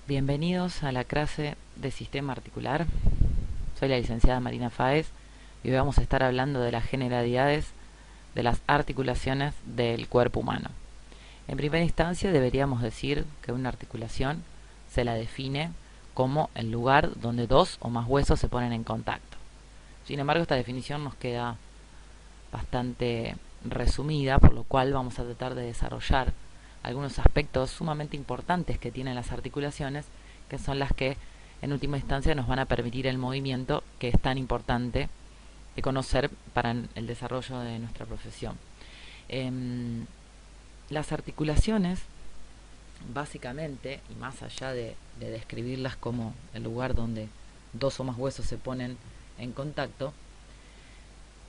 Bienvenidos a la clase de Sistema Articular. Soy la licenciada Marina Fáez y hoy vamos a estar hablando de las generalidades de las articulaciones del cuerpo humano. En primera instancia deberíamos decir que una articulación se la define como el lugar donde dos o más huesos se ponen en contacto. Sin embargo, esta definición nos queda bastante resumida, por lo cual vamos a tratar de desarrollar algunos aspectos sumamente importantes que tienen las articulaciones, que son las que en última instancia nos van a permitir el movimiento que es tan importante de conocer para el desarrollo de nuestra profesión. Las articulaciones, básicamente, y más allá de describirlas como el lugar donde dos o más huesos se ponen en contacto,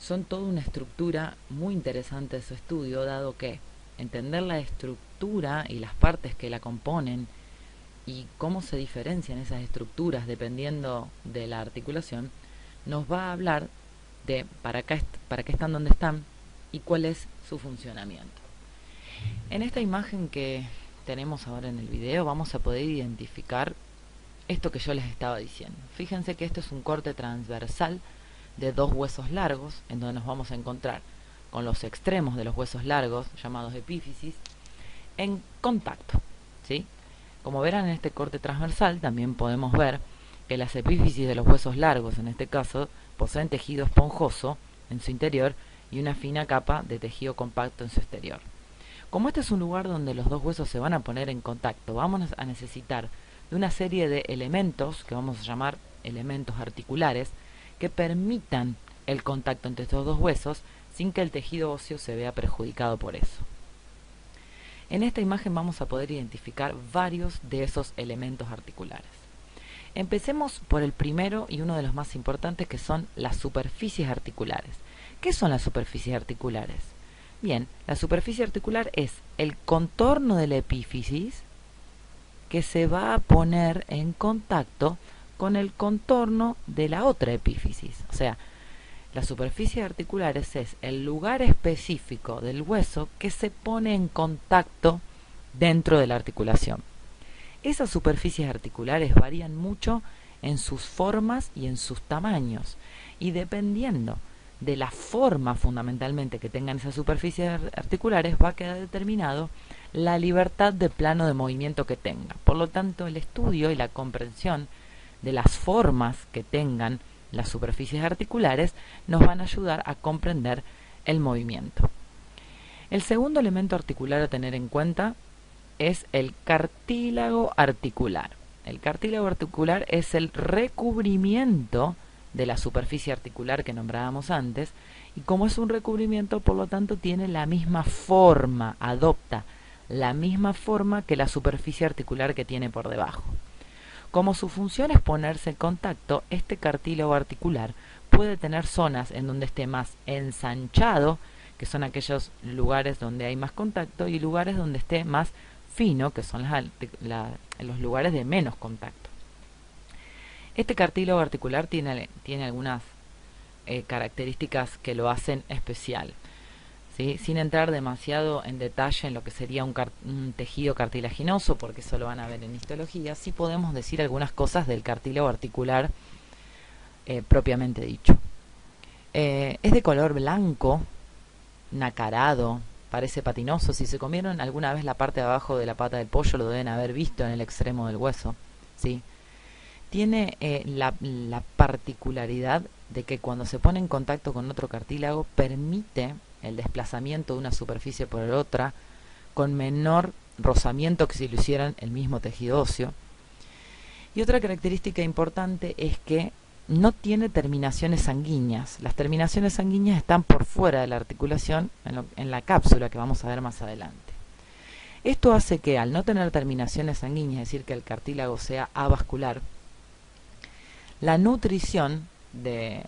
son toda una estructura muy interesante de su estudio, dado que entender la estructura y las partes que la componen y cómo se diferencian esas estructuras dependiendo de la articulación, nos va a hablar de para qué están donde están y cuál es su funcionamiento. En esta imagen que tenemos ahora en el video vamos a poder identificar esto que yo les estaba diciendo. Fíjense que esto es un corte transversal de dos huesos largos, en donde nos vamos a encontrar con los extremos de los huesos largos, llamados epífisis, en contacto, ¿sí? Como verán en este corte transversal, también podemos ver que las epífisis de los huesos largos, en este caso, poseen tejido esponjoso en su interior y una fina capa de tejido compacto en su exterior. Como este es un lugar donde los dos huesos se van a poner en contacto, vamos a necesitar de una serie de elementos, que vamos a llamar elementos articulares, que permitan el contacto entre estos dos huesos sin que el tejido óseo se vea perjudicado por eso. En esta imagen vamos a poder identificar varios de esos elementos articulares. Empecemos por el primero y uno de los más importantes, que son las superficies articulares. ¿Qué son las superficies articulares? Bien, la superficie articular es el contorno de la epífisis que se va a poner en contacto con el contorno de la otra epífisis. O sea, las superficies articulares es el lugar específico del hueso que se pone en contacto dentro de la articulación. Esas superficies articulares varían mucho en sus formas y en sus tamaños, y dependiendo de la forma fundamentalmente que tengan esas superficies articulares va a quedar determinado la libertad de plano de movimiento que tenga. Por lo tanto, el estudio y la comprensión de las formas que tengan las superficies articulares nos van a ayudar a comprender el movimiento. El segundo elemento articular a tener en cuenta es el cartílago articular. El cartílago articular es el recubrimiento de la superficie articular que nombrábamos antes, y como es un recubrimiento, por lo tanto tiene la misma forma, adopta la misma forma que la superficie articular que tiene por debajo. Como su función es ponerse en contacto, este cartílago articular puede tener zonas en donde esté más ensanchado, que son aquellos lugares donde hay más contacto, y lugares donde esté más fino, que son los lugares de menos contacto. Este cartílago articular tiene algunas características que lo hacen especial, ¿sí? Sin entrar demasiado en detalle en lo que sería un tejido cartilaginoso, porque eso lo van a ver en histología, sí podemos decir algunas cosas del cartílago articular propiamente dicho. Es de color blanco, nacarado, parece patinoso. Si se comieron alguna vez la parte de abajo de la pata del pollo, lo deben haber visto en el extremo del hueso, ¿sí? Tiene la particularidad de que cuando se pone en contacto con otro cartílago permite el desplazamiento de una superficie por otra con menor rozamiento que si lo hicieran el mismo tejido óseo. Y otra característica importante es que no tiene terminaciones sanguíneas. Las terminaciones sanguíneas están por fuera de la articulación, en la cápsula que vamos a ver más adelante. Esto hace que, al no tener terminaciones sanguíneas, es decir, que el cartílago sea avascular, la nutrición de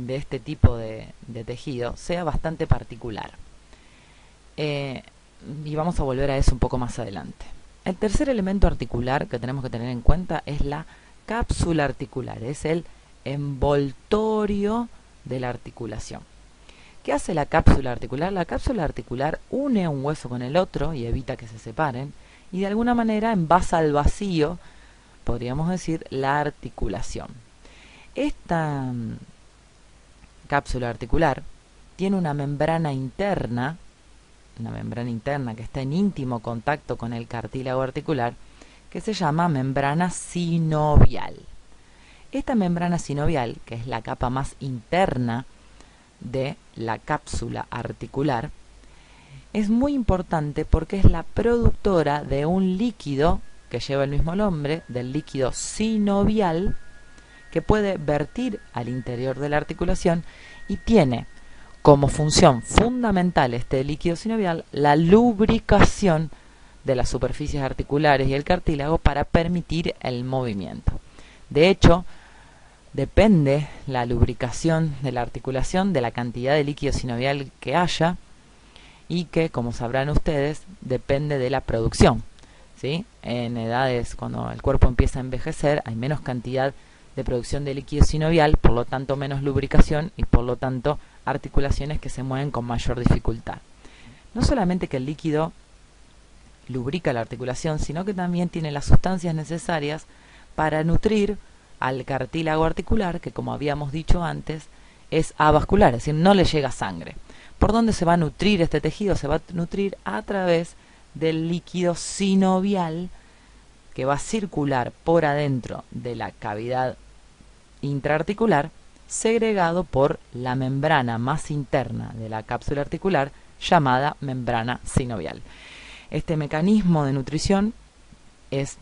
este tipo de tejido sea bastante particular. Y vamos a volver a eso un poco más adelante. El tercer elemento articular que tenemos que tener en cuenta es la cápsula articular, es el envoltorio de la articulación. ¿Qué hace la cápsula articular? La cápsula articular une un hueso con el otro y evita que se separen, y de alguna manera envasa al vacío podríamos decir, la articulación. Esta cápsula articular tiene una membrana interna que está en íntimo contacto con el cartílago articular, que se llama membrana sinovial. Esta membrana sinovial, que es la capa más interna de la cápsula articular, es muy importante porque es la productora de un líquido que lleva el mismo nombre, del líquido sinovial, que puede vertir al interior de la articulación y tiene como función fundamental este líquido sinovial la lubricación de las superficies articulares y el cartílago para permitir el movimiento. De hecho, depende la lubricación de la articulación de la cantidad de líquido sinovial que haya, y que, como sabrán ustedes, depende de la producción, ¿sí? En edades cuando el cuerpo empieza a envejecer hay menos cantidad de producción de líquido sinovial, por lo tanto menos lubricación y por lo tanto articulaciones que se mueven con mayor dificultad. No solamente que el líquido lubrica la articulación, sino que también tiene las sustancias necesarias para nutrir al cartílago articular, que, como habíamos dicho antes, es avascular, es decir, no le llega sangre. ¿Por dónde se va a nutrir este tejido? Se va a nutrir a través del líquido sinovial, que va a circular por adentro de la cavidad intraarticular, segregado por la membrana más interna de la cápsula articular, llamada membrana sinovial. Este mecanismo de nutrición es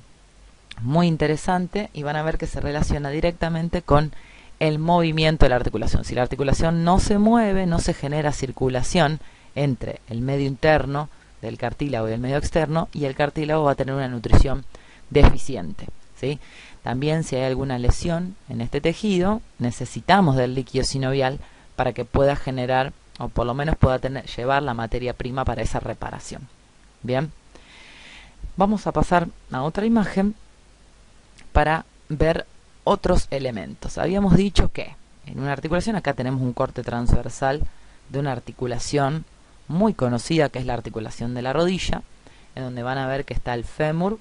muy interesante y van a ver que se relaciona directamente con el movimiento de la articulación. Si la articulación no se mueve, no se genera circulación entre el medio interno del cartílago y el medio externo, y el cartílago va a tener una nutrición deficiente, ¿sí? También, si hay alguna lesión en este tejido, necesitamos del líquido sinovial para que pueda generar, o por lo menos pueda llevar la materia prima para esa reparación. Bien, vamos a pasar a otra imagen para ver otros elementos. Habíamos dicho que en una articulación, acá tenemos un corte transversal de una articulación muy conocida, que es la articulación de la rodilla, en donde van a ver que está el fémur,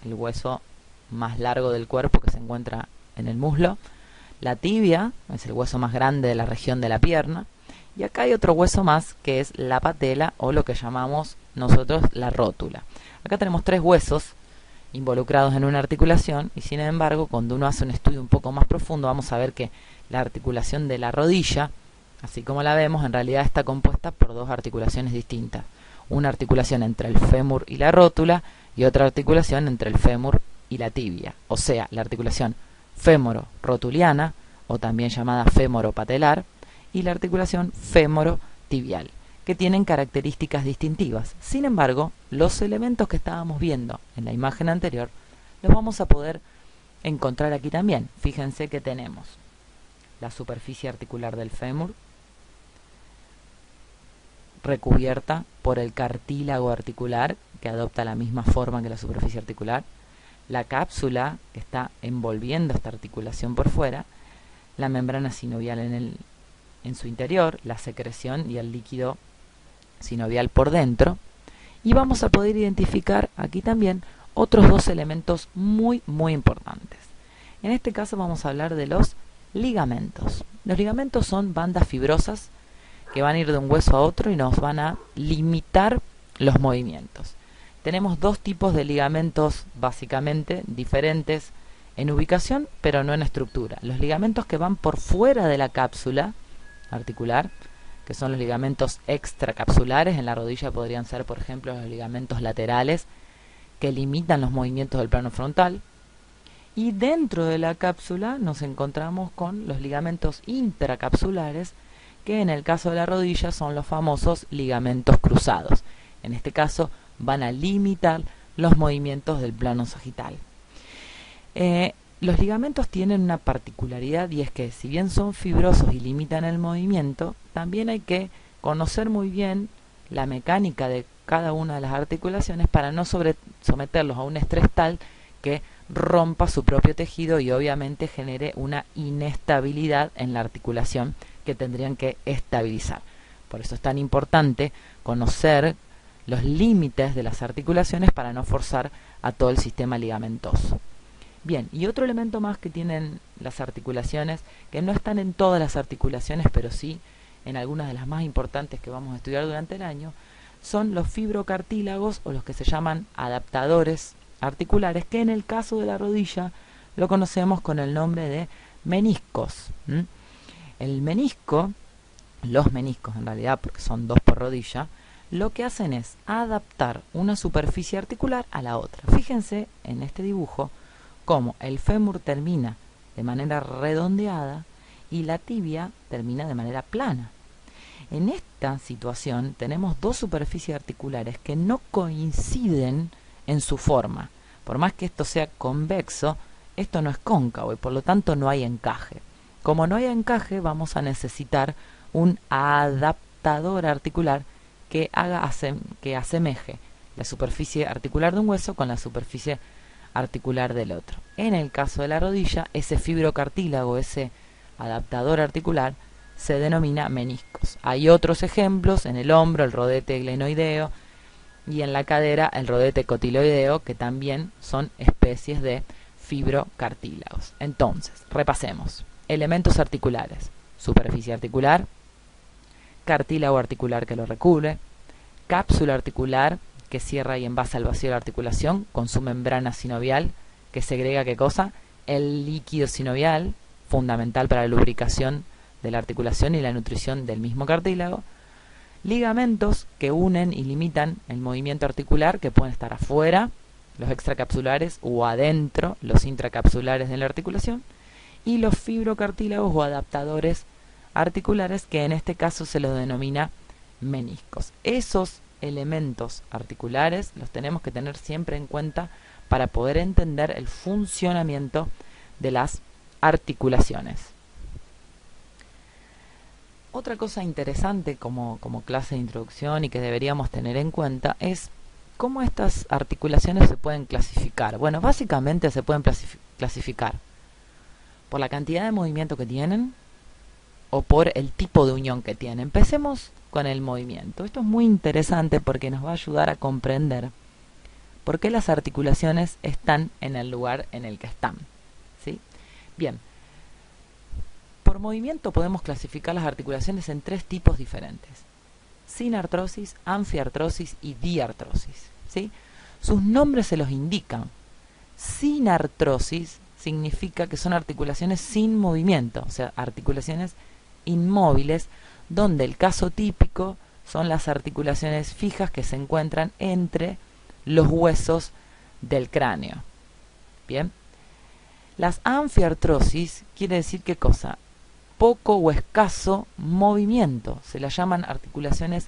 el hueso más largo del cuerpo que se encuentra en el muslo, la tibia, es el hueso más grande de la región de la pierna, y acá hay otro hueso más, que es la patela, o lo que llamamos nosotros la rótula. Acá tenemos tres huesos involucrados en una articulación, y sin embargo, cuando uno hace un estudio un poco más profundo, vamos a ver que la articulación de la rodilla, así como la vemos, en realidad está compuesta por dos articulaciones distintas. Una articulación entre el fémur y la rótula, y otra articulación entre el fémur y la tibia, o sea, la articulación fémoro-rotuliana, o también llamada fémoro-patelar, y la articulación fémoro-tibial, que tienen características distintivas. Sin embargo, los elementos que estábamos viendo en la imagen anterior los vamos a poder encontrar aquí también. Fíjense que tenemos la superficie articular del fémur, recubierta por el cartílago articular, que adopta la misma forma que la superficie articular, la cápsula que está envolviendo esta articulación por fuera, la membrana sinovial en su interior, la secreción y el líquido sinovial por dentro, y vamos a poder identificar aquí también otros dos elementos muy importantes. En este caso vamos a hablar de los ligamentos. Los ligamentos son bandas fibrosas que van a ir de un hueso a otro y nos van a limitar los movimientos. Tenemos dos tipos de ligamentos básicamente diferentes en ubicación, pero no en estructura. Los ligamentos que van por fuera de la cápsula articular, que son los ligamentos extracapsulares. En la rodilla podrían ser, por ejemplo, los ligamentos laterales, que limitan los movimientos del plano frontal. Y dentro de la cápsula nos encontramos con los ligamentos intracapsulares, que en el caso de la rodilla son los famosos ligamentos cruzados. En este caso van a limitar los movimientos del plano sagital. Los ligamentos tienen una particularidad, y es que si bien son fibrosos y limitan el movimiento, también hay que conocer muy bien la mecánica de cada una de las articulaciones para no someterlos a un estrés tal que rompa su propio tejido y obviamente genere una inestabilidad en la articulación que tendrían que estabilizar. Por eso es tan importante conocer los límites de las articulaciones para no forzar a todo el sistema ligamentoso. Bien, y otro elemento más que tienen las articulaciones, que no están en todas las articulaciones, pero sí en algunas de las más importantes que vamos a estudiar durante el año, son los fibrocartílagos o los que se llaman adaptadores articulares, que en el caso de la rodilla lo conocemos con el nombre de meniscos. El menisco, los meniscos en realidad, porque son dos por rodilla, lo que hacen es adaptar una superficie articular a la otra. Fíjense en este dibujo cómo el fémur termina de manera redondeada y la tibia termina de manera plana. En esta situación tenemos dos superficies articulares que no coinciden en su forma. Por más que esto sea convexo, esto no es cóncavo y por lo tanto no hay encaje. Como no hay encaje, vamos a necesitar un adaptador articular que asemeje la superficie articular de un hueso con la superficie articular del otro. En el caso de la rodilla, ese fibrocartílago, ese adaptador articular, se denomina meniscos. Hay otros ejemplos en el hombro, el rodete glenoideo, y en la cadera, el rodete cotiloideo, que también son especies de fibrocartílagos. Entonces, repasemos. Elementos articulares: superficie articular, cartílago articular que lo recubre, cápsula articular que cierra y envasa el vacío de la articulación con su membrana sinovial que segrega ¿qué cosa? El líquido sinovial, fundamental para la lubricación de la articulación y la nutrición del mismo cartílago. Ligamentos que unen y limitan el movimiento articular, que pueden estar afuera, los extracapsulares, o adentro, los intracapsulares de la articulación. Y los fibrocartílagos o adaptadores articulares, que en este caso se los denomina meniscos. Esos elementos articulares los tenemos que tener siempre en cuenta para poder entender el funcionamiento de las articulaciones. Otra cosa interesante como clase de introducción y que deberíamos tener en cuenta es cómo estas articulaciones se pueden clasificar. Bueno, básicamente se pueden clasificar por la cantidad de movimiento que tienen o por el tipo de unión que tienen. Empecemos con el movimiento. Esto es muy interesante porque nos va a ayudar a comprender por qué las articulaciones están en el lugar en el que están. ¿Sí? Bien. Por movimiento podemos clasificar las articulaciones en tres tipos diferentes: sinartrosis, anfiartrosis y diartrosis. ¿Sí? Sus nombres se los indican. Sinartrosis significa que son articulaciones sin movimiento, o sea, articulaciones inmóviles, donde el caso típico son las articulaciones fijas que se encuentran entre los huesos del cráneo. Bien. Las anfiartrosis quiere decir ¿qué cosa? Poco o escaso movimiento. Se las llaman articulaciones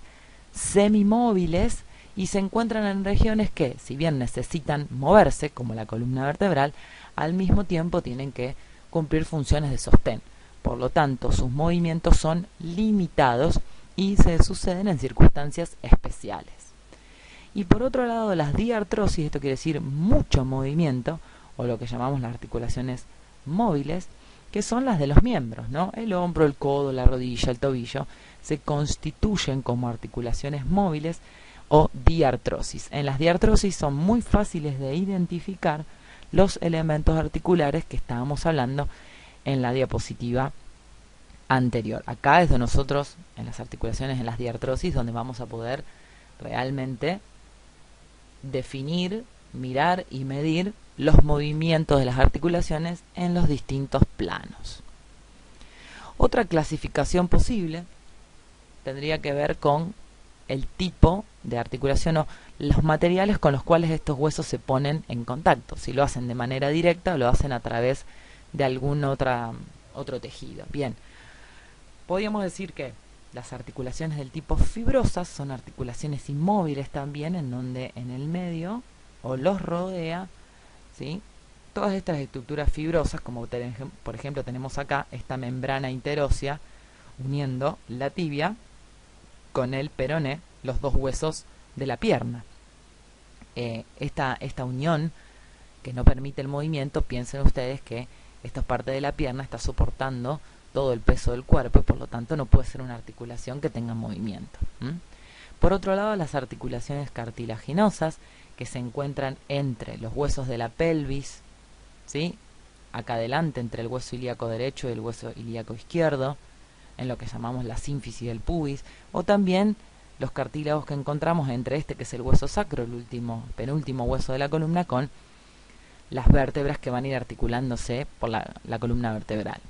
semimóviles y se encuentran en regiones que, si bien necesitan moverse, como la columna vertebral, al mismo tiempo tienen que cumplir funciones de sostén. Por lo tanto, sus movimientos son limitados y se suceden en circunstancias especiales. Y por otro lado, las diartrosis, esto quiere decir mucho movimiento, o lo que llamamos las articulaciones móviles, que son las de los miembros, ¿no? El hombro, el codo, la rodilla, el tobillo, se constituyen como articulaciones móviles o diartrosis. En las diartrosis son muy fáciles de identificar los elementos articulares que estábamos hablando en la diapositiva anterior. Acá es de nosotros, en las articulaciones, en las diartrosis, donde vamos a poder realmente definir, mirar y medir los movimientos de las articulaciones en los distintos planos. Otra clasificación posible tendría que ver con el tipo de articulación o los materiales con los cuales estos huesos se ponen en contacto, si lo hacen de manera directa o lo hacen a través de algún otro tejido. Bien, podríamos decir que las articulaciones del tipo fibrosas son articulaciones inmóviles también, en donde en el medio o los rodea, ¿sí?, todas estas estructuras fibrosas, como por ejemplo tenemos acá esta membrana interósea uniendo la tibia con el peroné, los dos huesos de la pierna. Esta unión que no permite el movimiento, piensen ustedes que esta parte de la pierna está soportando todo el peso del cuerpo y por lo tanto no puede ser una articulación que tenga movimiento. Por otro lado, las articulaciones cartilaginosas que se encuentran entre los huesos de la pelvis ¿sí? Acá adelante entre el hueso ilíaco derecho y el hueso ilíaco izquierdo, en lo que llamamos la sínfisis del pubis, o también los cartílagos que encontramos entre este, que es el hueso sacro, el penúltimo hueso de la columna, con las vértebras que van a ir articulándose por la columna vertebral.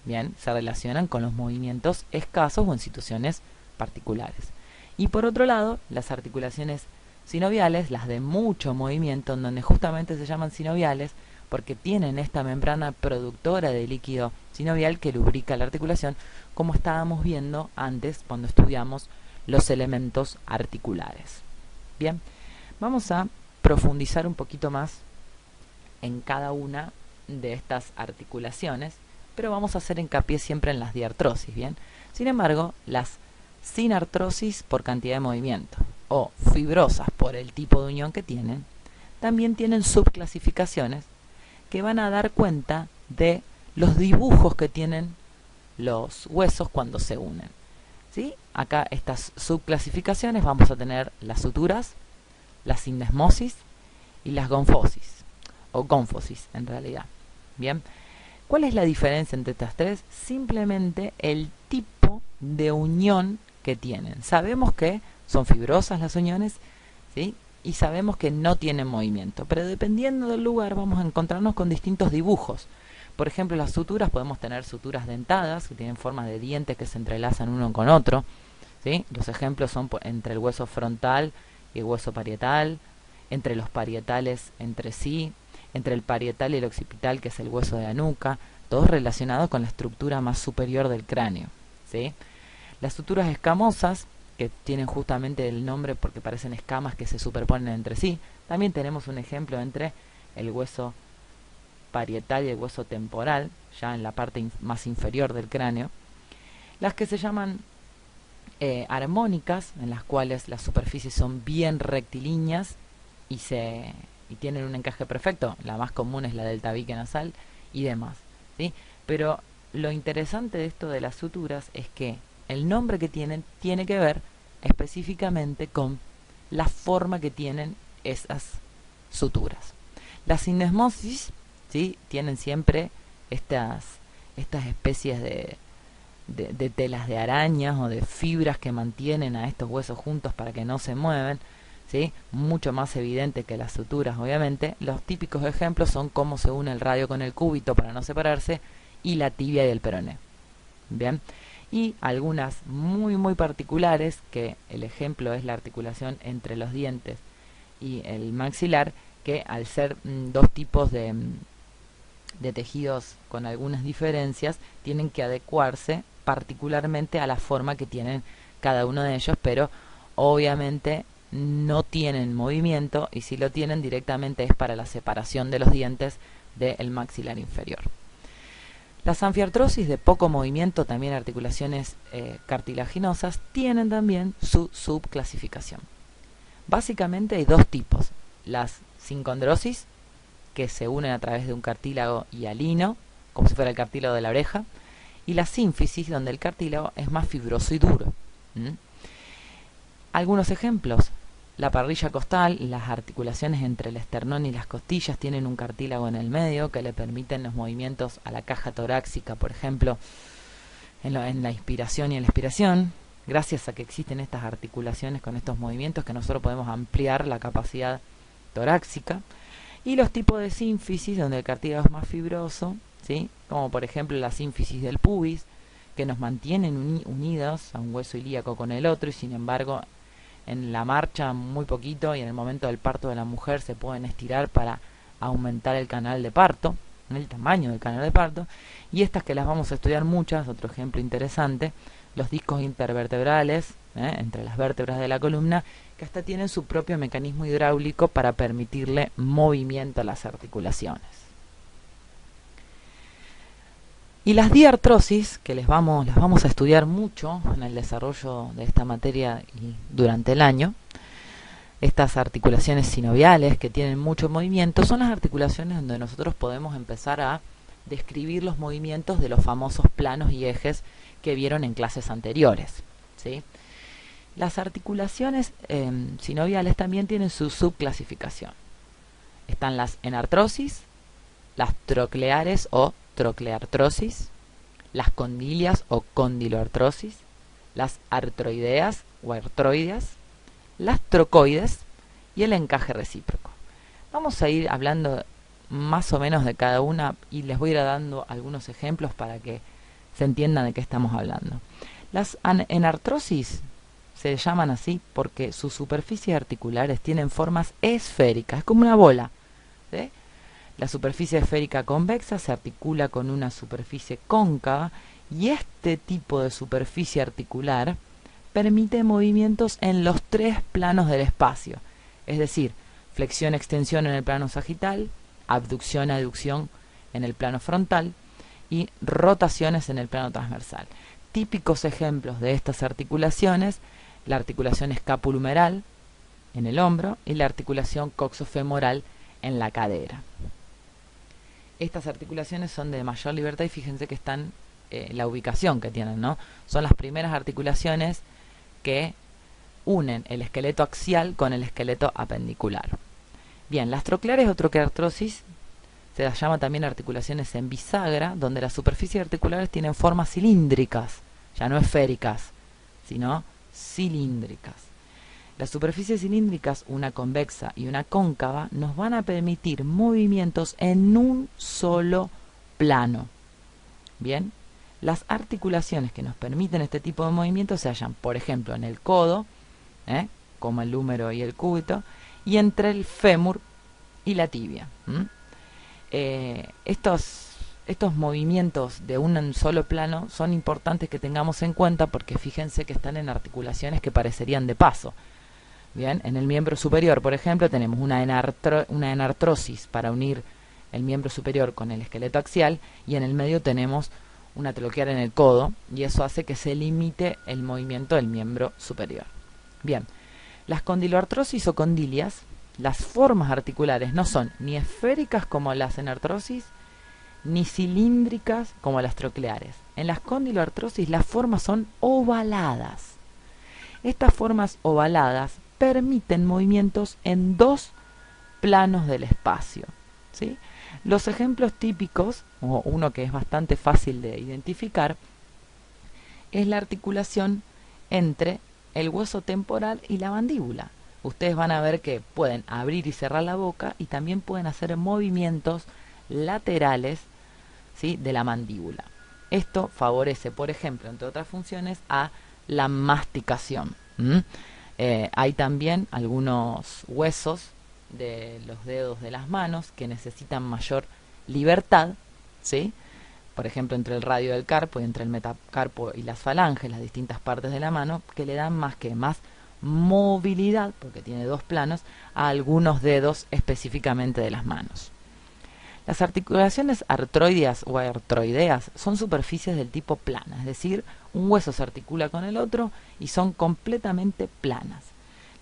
Bien, se relacionan con los movimientos escasos o en situaciones particulares. Y por otro lado, las articulaciones sinoviales, las de mucho movimiento, en donde justamente se llaman sinoviales, porque tienen esta membrana productora de líquido sinovial que lubrica la articulación, como estábamos viendo antes cuando estudiamos los elementos articulares. Bien, vamos a profundizar un poquito más en cada una de estas articulaciones, pero vamos a hacer hincapié siempre en las diartrosis, ¿bien? Sin embargo, las sin artrosis por cantidad de movimiento o fibrosas por el tipo de unión que tienen, también tienen subclasificaciones que van a dar cuenta de los dibujos que tienen los huesos cuando se unen, ¿sí? Acá estas subclasificaciones vamos a tener las suturas, la sindesmosis y las gonfosis, o gonfosis en realidad. Bien, ¿cuál es la diferencia entre estas tres? Simplemente el tipo de unión que tienen. Sabemos que son fibrosas las uniones, ¿sí? Y sabemos que no tienen movimiento, pero dependiendo del lugar vamos a encontrarnos con distintos dibujos. Por ejemplo, las suturas, podemos tener suturas dentadas que tienen formas de dientes que se entrelazan uno con otro, ¿sí? Los ejemplos son entre el hueso frontal y el hueso parietal, entre los parietales entre sí, entre el parietal y el occipital, que es el hueso de la nuca, todos relacionados con la estructura más superior del cráneo, ¿sí? Las suturas escamosas, que tienen justamente el nombre porque parecen escamas que se superponen entre sí. También tenemos un ejemplo entre el hueso parietal y el hueso temporal, ya en la parte más inferior del cráneo. Las que se llaman armónicas, en las cuales las superficies son bien rectilíneas y tienen un encaje perfecto. La más común es la del tabique nasal y demás, ¿sí? Pero lo interesante de esto de las suturas es que el nombre que tienen tiene que ver específicamente con la forma que tienen esas suturas. Las sindesmosis, ¿sí? Tienen siempre estas especies de telas de arañas o de fibras que mantienen a estos huesos juntos para que no se muevan, ¿sí? Mucho más evidente que las suturas, obviamente. Los típicos ejemplos son cómo se une el radio con el cúbito para no separarse y la tibia y el peroné. Bien, y algunas muy particulares, que el ejemplo es la articulación entre los dientes y el maxilar, que al ser dos tipos de tejidos con algunas diferencias, tienen que adecuarse particularmente a la forma que tienen cada uno de ellos, pero obviamente no tienen movimiento, y si lo tienen directamente es para la separación de los dientes del maxilar inferior. Las anfiartrosis de poco movimiento, también articulaciones cartilaginosas, tienen también su subclasificación. Básicamente hay dos tipos: las sincondrosis, que se unen a través de un cartílago hialino, como si fuera el cartílago de la oreja, y la sínfisis, donde el cartílago es más fibroso y duro. Algunos ejemplos: la parrilla costal, las articulaciones entre el esternón y las costillas tienen un cartílago en el medio que le permiten los movimientos a la caja torácica, por ejemplo, en la inspiración y en la expiración. Gracias a que existen estas articulaciones con estos movimientos, que nosotros podemos ampliar la capacidad torácica. Y los tipos de sínfisis, donde el cartílago es más fibroso, ¿sí? Como por ejemplo la sínfisis del pubis, que nos mantienen unidos a un hueso ilíaco con el otro, y sin embargo en la marcha muy poquito, y en el momento del parto de la mujer se pueden estirar para aumentar el canal de parto, el tamaño del canal de parto. Y estas, que las vamos a estudiar muchas, otro ejemplo interesante, los discos intervertebrales, entre las vértebras de la columna, que hasta tienen su propio mecanismo hidráulico para permitirle movimiento a las articulaciones. Y las diartrosis, que las vamos a estudiar mucho en el desarrollo de esta materia y durante el año, estas articulaciones sinoviales que tienen mucho movimiento, son las articulaciones donde nosotros podemos empezar a describir los movimientos de los famosos planos y ejes que vieron en clases anteriores, ¿sí? Las articulaciones sinoviales también tienen su subclasificación. Están las enartrosis, las trocleares o trocleartrosis, las condilias o condiloartrosis, las artroideas o artroideas, las trocoides y el encaje recíproco. Vamos a ir hablando más o menos de cada una y les voy a ir dando algunos ejemplos para que se entiendan de qué estamos hablando. Las enartrosis se llaman así porque sus superficies articulares tienen formas esféricas, es como una bola, ¿sí? La superficie esférica convexa se articula con una superficie cóncava y este tipo de superficie articular permite movimientos en los tres planos del espacio, es decir, flexión-extensión en el plano sagital, abducción-aducción en el plano frontal y rotaciones en el plano transversal. Típicos ejemplos de estas articulaciones: la articulación escapulohumeral en el hombro y la articulación coxofemoral en la cadera. Estas articulaciones son de mayor libertad y fíjense que están la ubicación que tienen, ¿no? Son las primeras articulaciones que unen el esqueleto axial con el esqueleto apendicular. Bien, las trocleares o trocleartrosis se las llama también articulaciones en bisagra, donde las superficies articulares tienen formas cilíndricas, ya no esféricas, sino cilíndricas. Las superficies cilíndricas, una convexa y una cóncava, nos van a permitir movimientos en un solo plano. Bien, las articulaciones que nos permiten este tipo de movimientos se hallan, por ejemplo, en el codo, como el húmero y el cúbito, y entre el fémur y la tibia. Estos movimientos de un solo plano son importantes que tengamos en cuenta porque fíjense que están en articulaciones que parecerían de paso. Bien, en el miembro superior, por ejemplo, tenemos una enartrosis para unir el miembro superior con el esqueleto axial, y en el medio tenemos una troqulear en el codo, y eso hace que se limite el movimiento del miembro superior. Bien, las condiloartrosis o condilias, las formas articulares no son ni esféricas como las enartrosis, ni cilíndricas como las trocleares. En las condiloartrosis las formas son ovaladas. Estas formas ovaladas permiten movimientos en dos planos del espacio, ¿sí? Los ejemplos típicos, o uno que es bastante fácil de identificar, es la articulación entre el hueso temporal y la mandíbula. Ustedes van a ver que pueden abrir y cerrar la boca y también pueden hacer movimientos laterales, ¿sí?, de la mandíbula. Esto favorece, por ejemplo, entre otras funciones, a la masticación. Hay también algunos huesos de los dedos de las manos que necesitan mayor libertad, ¿sí? Por ejemplo, entre el radio del carpo y entre el metacarpo y las falanges, las distintas partes de la mano, que le dan más movilidad, porque tiene dos planos, a algunos dedos específicamente de las manos. Las articulaciones artroideas o artroideas son superficies del tipo plana, es decir, un hueso se articula con el otro y son completamente planas.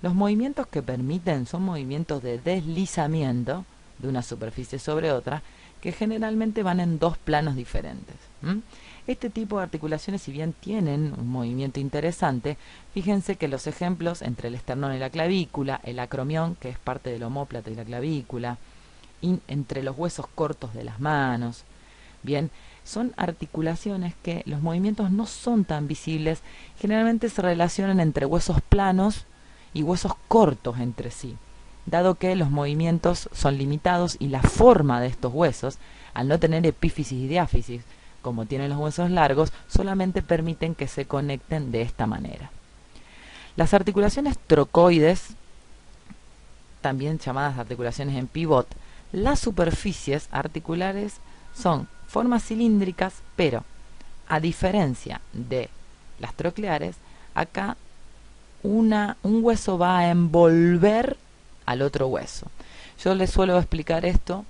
Los movimientos que permiten son movimientos de deslizamiento de una superficie sobre otra, que generalmente van en dos planos diferentes. Este tipo de articulaciones, si bien tienen un movimiento interesante, fíjense que los ejemplos entre el esternón y la clavícula, el acromión, que es parte del omóplato y la clavícula, y entre los huesos cortos de las manos, bien, son articulaciones que los movimientos no son tan visibles, generalmente se relacionan entre huesos planos y huesos cortos entre sí, dado que los movimientos son limitados y la forma de estos huesos, al no tener epífisis y diáfisis, como tienen los huesos largos, solamente permiten que se conecten de esta manera. Las articulaciones trocoides, también llamadas articulaciones en pivot, las superficies articulares son formas cilíndricas, pero a diferencia de las trocleares, acá un hueso va a envolver al otro hueso. Yo les suelo explicar esto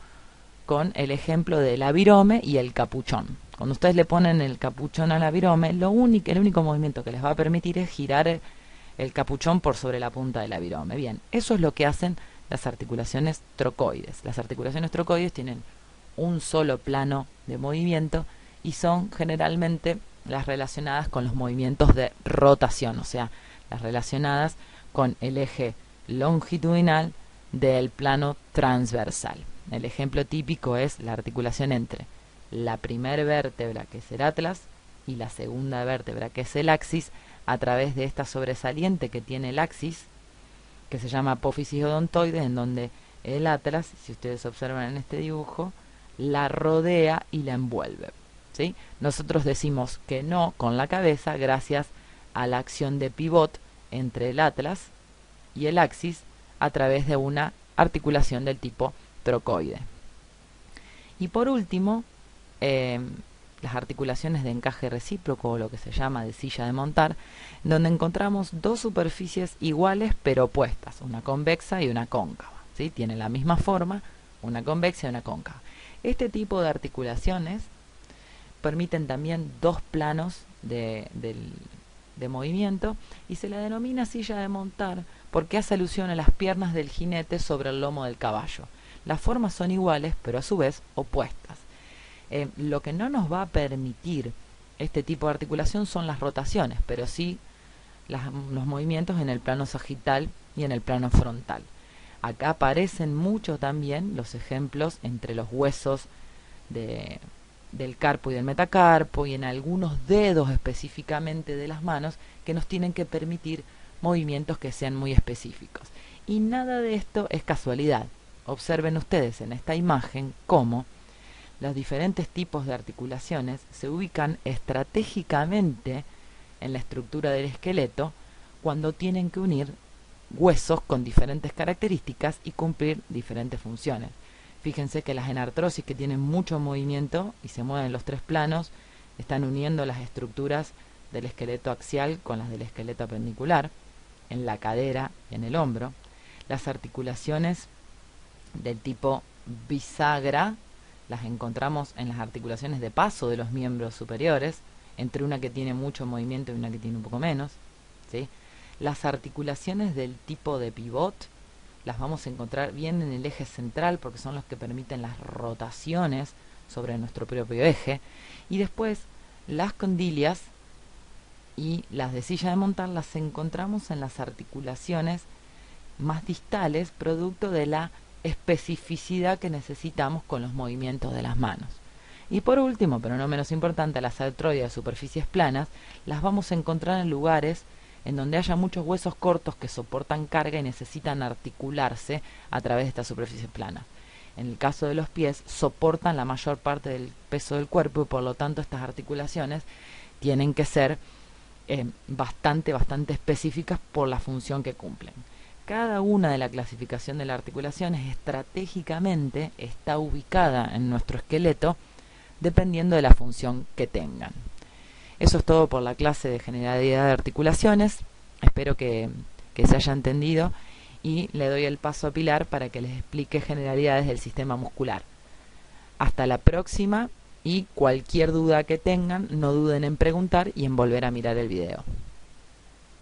con el ejemplo del avirome y el capuchón. Cuando ustedes le ponen el capuchón al avirome, el único movimiento que les va a permitir es girar el capuchón por sobre la punta del avirome. Bien, eso es lo que hacen las articulaciones trocoides. Las articulaciones trocoides tienen un solo plano de movimiento y son generalmente las relacionadas con los movimientos de rotación, o sea, las relacionadas con el eje longitudinal del plano transversal. el ejemplo típico es la articulación entre la primera vértebra, que es el atlas, y la segunda vértebra, que es el axis, a través de esta sobresaliente que tiene el axis, que se llama apófisis odontoides, en donde el atlas, si ustedes observan en este dibujo, la rodea y la envuelve, ¿sí? Nosotros decimos que no con la cabeza gracias a la acción de pivot entre el atlas y el axis a través de una articulación del tipo trocoide. Y por último, las articulaciones de encaje recíproco, o lo que se llama de silla de montar, donde encontramos dos superficies iguales pero opuestas, una convexa y una cóncava, ¿sí? Tienen la misma forma, una convexa y una cóncava. Este tipo de articulaciones permiten también dos planos de movimiento, y se la denomina silla de montar porque hace alusión a las piernas del jinete sobre el lomo del caballo. Las formas son iguales pero a su vez opuestas. Lo que no nos va a permitir este tipo de articulación son las rotaciones, pero sí los movimientos en el plano sagital y en el plano frontal. Acá aparecen mucho también los ejemplos entre los huesos del carpo y del metacarpo, y en algunos dedos específicamente de las manos, que nos tienen que permitir movimientos que sean muy específicos. Y nada de esto es casualidad. Observen ustedes en esta imagen cómo los diferentes tipos de articulaciones se ubican estratégicamente en la estructura del esqueleto cuando tienen que unir huesos con diferentes características y cumplir diferentes funciones. Fíjense que las enartrosis, que tienen mucho movimiento y se mueven en los tres planos, están uniendo las estructuras del esqueleto axial con las del esqueleto apendicular, en la cadera y en el hombro. Las articulaciones del tipo bisagra las encontramos en las articulaciones de paso de los miembros superiores, entre una que tiene mucho movimiento y una que tiene un poco menos, ¿sí? Las articulaciones del tipo de pivot las vamos a encontrar bien en el eje central, porque son los que permiten las rotaciones sobre nuestro propio eje. Y después las condilias y las de silla de montar las encontramos en las articulaciones más distales, producto de la especificidad que necesitamos con los movimientos de las manos. Y por último, pero no menos importante, las artroides de superficies planas las vamos a encontrar en lugares en donde haya muchos huesos cortos que soportan carga y necesitan articularse a través de estas superficies planas. En el caso de los pies, soportan la mayor parte del peso del cuerpo, y por lo tanto estas articulaciones tienen que ser bastante específicas por la función que cumplen. Cada una de la clasificación de las articulaciones estratégicamente está ubicada en nuestro esqueleto dependiendo de la función que tengan. Eso es todo por la clase de generalidad de articulaciones. Espero que se haya entendido, y le doy el paso a Pilar para que les explique generalidades del sistema muscular. Hasta la próxima, y cualquier duda que tengan, no duden en preguntar y en volver a mirar el video.